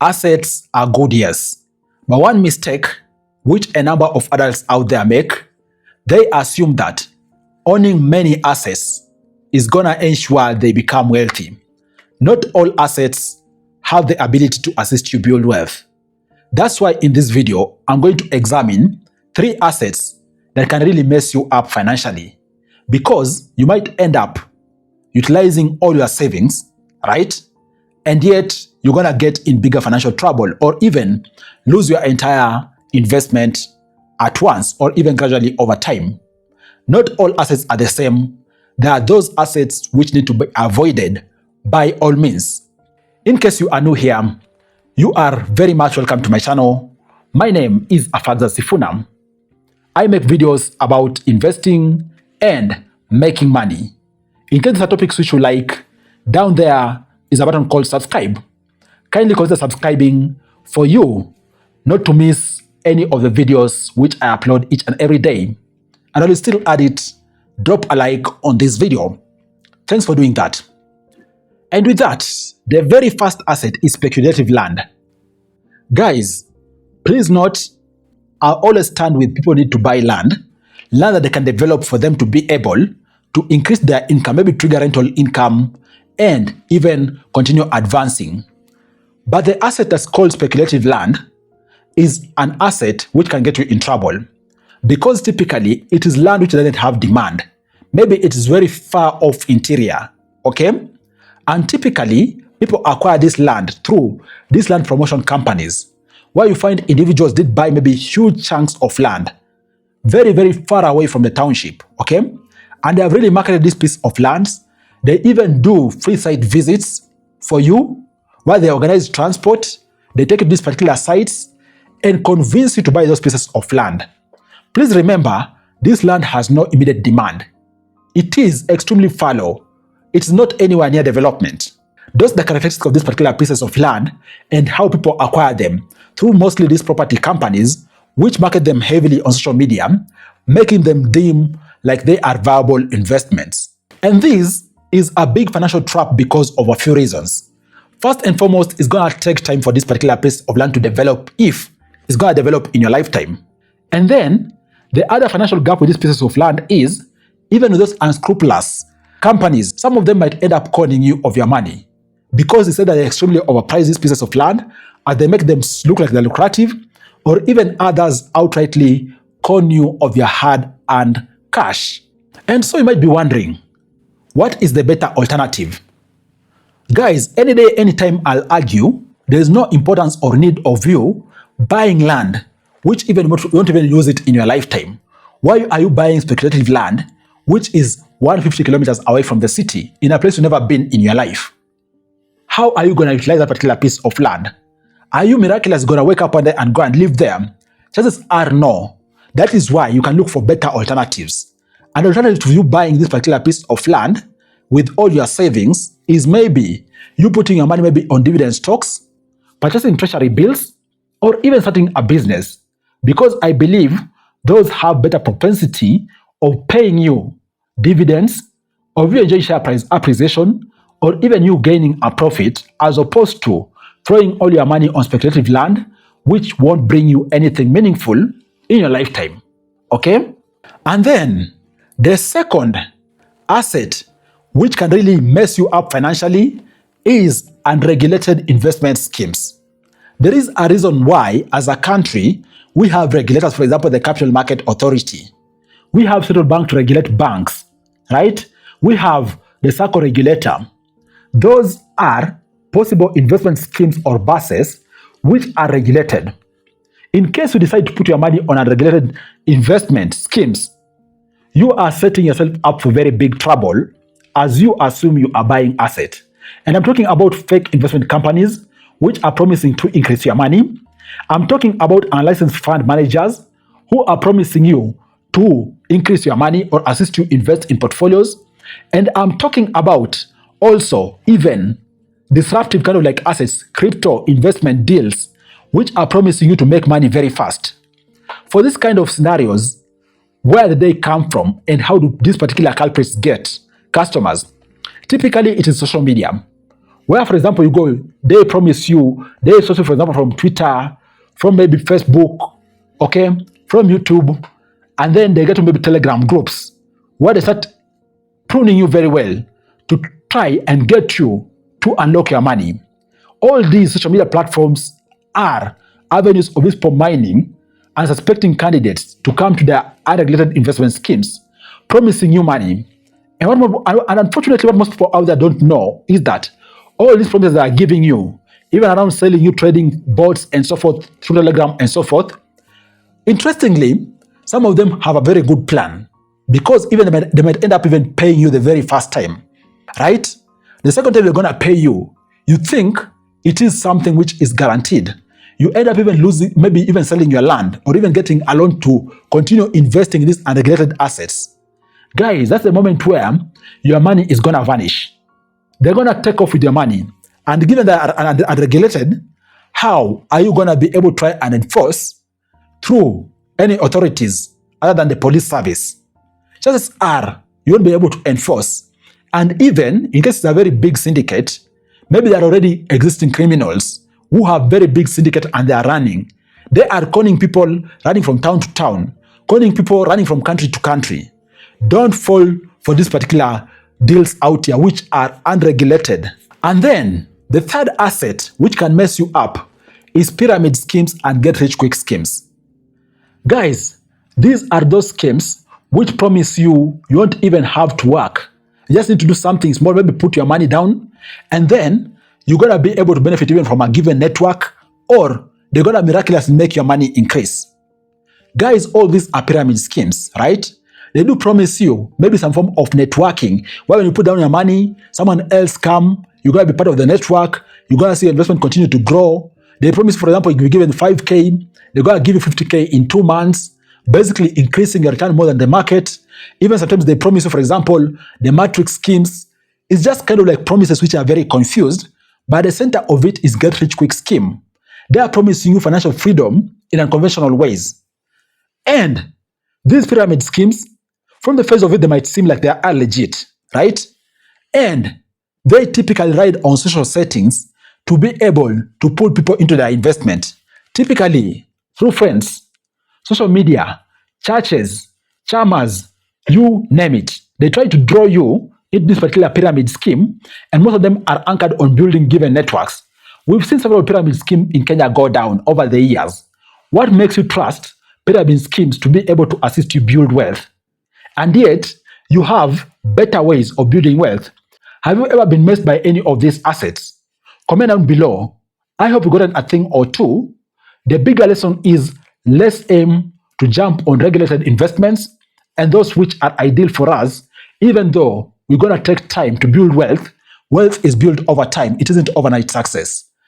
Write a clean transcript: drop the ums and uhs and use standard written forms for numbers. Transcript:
Assets are good, yes. But one mistake which a number of adults out there make, they assume that owning many assets is gonna ensure they become wealthy. Not all assets have the ability to assist you build wealth. That's why in this video, I'm going to examine 3 assets that can really mess you up financially, because you might end up utilizing all your savings, right? And yet you're gonna get in bigger financial trouble, or even lose your entire investment at once, or even gradually over time. Not all assets are the same. There are those assets which need to be avoided by all means. In case you are new here, you are very much welcome to my channel. My name is Afadza Sifuna. I make videos about investing and making money. In case there are topics which you like, down there is a button called subscribe. Kindly consider subscribing for you not to miss any of the videos which I upload each and every day. And I will still add it, drop a like on this video. Thanks for doing that. And with that, the very first asset is speculative land. Guys, please note, I always stand with people who need to buy land that they can develop for them to be able to increase their income, maybe trigger rental income, and even continue advancing. But the asset that's called speculative land is an asset which can get you in trouble, because typically it is land which doesn't have demand. Maybe it is very far off interior, okay? And typically, people acquire this land through these land promotion companies, where you find individuals did buy maybe huge chunks of land, very, very far away from the township, okay? And they have really marketed this piece of land. They even do free site visits for you, where they organize transport. They take you to these particular sites and convince you to buy those pieces of land. Please remember, this land has no immediate demand. It is extremely fallow. It's not anywhere near development. Those are the characteristics of these particular pieces of land and how people acquire them through mostly these property companies, which market them heavily on social media, making them deem like they are viable investments. And this is a big financial trap because of a few reasons. First and foremost, it's going to take time for this particular piece of land to develop, if it's going to develop in your lifetime. And then the other financial gap with these pieces of land is, even with those unscrupulous companies, some of them might end up conning you of your money, because they say that they extremely overprice these pieces of land and they make them look like they're lucrative, or even others outrightly con you of your hard-earned cash. And so you might be wondering, what is the better alternative? Guys, any day, anytime, I'll argue there is no importance or need of you buying land which even you won't even use it in your lifetime. Why are you buying speculative land which is 150 kilometers away from the city, in a place you've never been in your life? How are you going to utilize that particular piece of land? Are you miraculously going to wake up one day and go and live there? Chances are no. That is why you can look for better alternatives. An alternative to you buying this particular piece of land with all your savings is maybe you putting your money maybe on dividend stocks, purchasing treasury bills, or even starting a business, because I believe those have better propensity of paying you dividends, or you enjoy share price appreciation, or even you gaining a profit, as opposed to throwing all your money on speculative land, which won't bring you anything meaningful in your lifetime, okay? And then the second asset which can really mess you up financially is unregulated investment schemes. There is a reason why, as a country, we have regulators, for example, the Capital Market Authority. We have central bank to regulate banks, right? We have the SACCO regulator. Those are possible investment schemes or buses which are regulated. In case you decide to put your money on unregulated investment schemes, you are setting yourself up for very big trouble, as you assume you are buying asset. And I'm talking about fake investment companies which are promising to increase your money. I'm talking about unlicensed fund managers who are promising you to increase your money or assist you invest in portfolios. And I'm talking about also even disruptive kind of like assets, crypto investment deals, which are promising you to make money very fast. For this kind of scenarios, where do they come from and how do these particular culprits get customers? Typically, it is social media. Where, for example, you go, they promise you, they source you, for example, from Twitter, from maybe Facebook, okay, from YouTube, and then they get to maybe Telegram groups where they start pruning you very well to try and get you to unlock your money. All these social media platforms are avenues of this mining and suspecting candidates to come to their unregulated investment schemes, promising you money. And unfortunately, what most people out there don't know is that all these promises they are giving you, even around selling you trading bots and so forth, through Telegram and so forth, interestingly, some of them have a very good plan because even they might end up even paying you the very first time, right? The second time they're going to pay you, you think it is something which is guaranteed. You end up even losing, maybe even selling your land or even getting a loan to continue investing in these unregulated assets. Guys, that's the moment where your money is going to vanish. They're going to take off with your money. And given that are unregulated, how are you going to be able to try and enforce through any authorities other than the police service? Chances are you won't be able to enforce. And even in case it's a very big syndicate, maybe there are already existing criminals who have very big syndicate and they are running. They are conning people running from town to town, conning people running from country to country. Don't fall for these particular deals out here which are unregulated. And then the third asset which can mess you up is pyramid schemes and get rich quick schemes. Guys, these are those schemes which promise you won't even have to work. You just need to do something small, maybe put your money down, and then you're going to be able to benefit even from a given network, or they're going to miraculously make your money increase. Guys, all these are pyramid schemes, right? They do promise you maybe some form of networking, where when you put down your money, someone else come, you're going to be part of the network, you're going to see your investment continue to grow. They promise, for example, you're given 5K, they're going to give you 50K in 2 months, basically increasing your return more than the market. Even sometimes they promise you, for example, the matrix schemes. It's just kind of like promises which are very confused, but the center of it is get rich quick scheme. They are promising you financial freedom in unconventional ways. And these pyramid schemes, from the face of it, they might seem like they are legit, right? And they typically ride on social settings to be able to pull people into their investment, typically through friends, social media, churches, chamas, you name it. They try to draw you into this particular pyramid scheme, and most of them are anchored on building given networks. We've seen several pyramid schemes in Kenya go down over the years. What makes you trust pyramid schemes to be able to assist you build wealth? And yet, you have better ways of building wealth. Have you ever been messed by any of these assets? Comment down below. I hope you got a thing or two. The bigger lesson is let's aim to jump on regulated investments and those which are ideal for us, even though we're going to take time to build wealth. Wealth is built over time. It isn't overnight success.